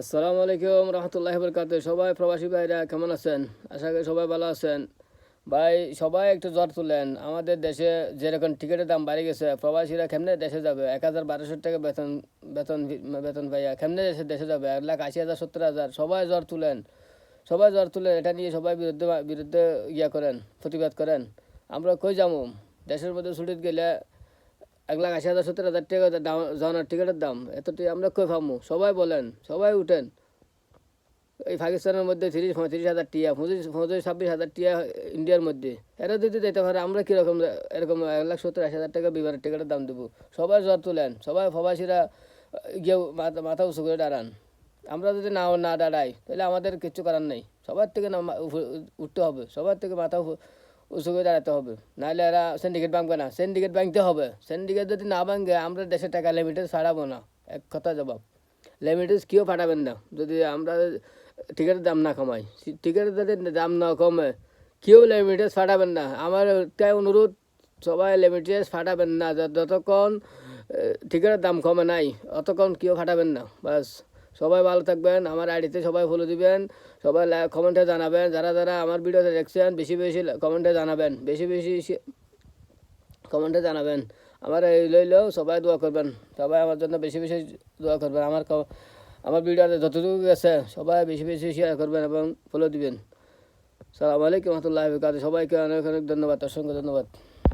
আসসালামু আলাইকুম রহমতুল্লাহি বরকাতুহু। সবাই প্রবাসী ভাইরা কেমন আছেন? আশা করি সবাই ভালো আছেন। ভাই সবাই একটু জ্বর তুলেন। আমাদের দেশে যেরকম টিকিটের দাম বাড়ে গেছে, প্রবাসীরা কেমনে দেশে যাবে? ১,১২০০ টাকা বেতন বেতন বেতন পাইয়া কেমনে দেশে দেশে যাবে? ১,৮০,০০০ ৭০,০০০ সবাই জ্বর তুলেন। সবাই জ্বর তুলেন, এটা নিয়ে সবাই বিরুদ্ধে বিরুদ্ধে করেন, প্রতিবাদ করেন। আমরা কই যাবো? দেশের মধ্যে ছুটিতে গেলে ১,৮০,০০০ ৭০,০০০ টাকা দাম যাওয়ার টিকিটের দাম, এতটি আমরা কই পাবো? সবাই বলেন, সবাই উঠেন। এই পাকিস্তানের মধ্যে ৩০-৩৫,০০০ টিয়া, ২৫-২৬,০০০ টিয়া ইন্ডিয়ার মধ্যে, এরা যদি যেতে পারে আমরা কীরকম এরকম ১,৭০,০০০ টাকা বিমানের টিকিটের দাম দেবো? সবাই জ্বর তুলেন, সবাই প্রবাসীরা গিয়ে মাথা উঁচু করে দাঁড়ান। আমরা যদি না দাঁড়াই তাহলে আমাদের কিচ্ছু করার নেই। সবার থেকে উঠতে হবে, সবার থেকে মাথা উঁচু করে দাঁড়াতে হবে, নাহলে এরা সিন্ডিকেট ভাঙবে না। সিন্ডিকেট ভাঙতে হবে। সিন্ডিকেট যদি না ভাঙে আমরা দেশে টাকা লিমিটেড ছাড়াবো না। এক কথা জবাব, লিমিটেড কেউ পাঠাবেন না যদি আমরা টিকিটের দাম না কমাই। টিকিটের যদি দাম না কমে কেউ লিমিটেড পাঠাবেন না। আমার তাই অনুরোধ, সবাই লিমিটেড পাঠাবেন না। যতক্ষণ টিকিটের দাম কমে নাই অতক্ষণ কেউ পাঠাবেন না। বাস, সবাই ভালো থাকবেন। আমার আইডিতে সবাই ফলো দিবেন, সবাই কমেন্টে জানাবেন। যারা যারা আমার ভিডিওতে দেখছেন বেশি বেশি কমেন্টে জানাবেন, বেশি বেশি কমেন্টে জানাবেন। আমার এই লইলেও সবাই দোয়া করবেন, সবাই আমার জন্য বেশি বেশি দোয়া করবেন। আমার ভিডিওতে যতটুকু গেছে সবাই বেশি বেশি শেয়ার করবেন এবং ফলো দিবেন। আসসালামু আলাইকুম রহমতুল্লাহি ওয়া বারাকাতুহু। সবাইকে অনেক অনেক ধন্যবাদ, অসংখ্য ধন্যবাদ।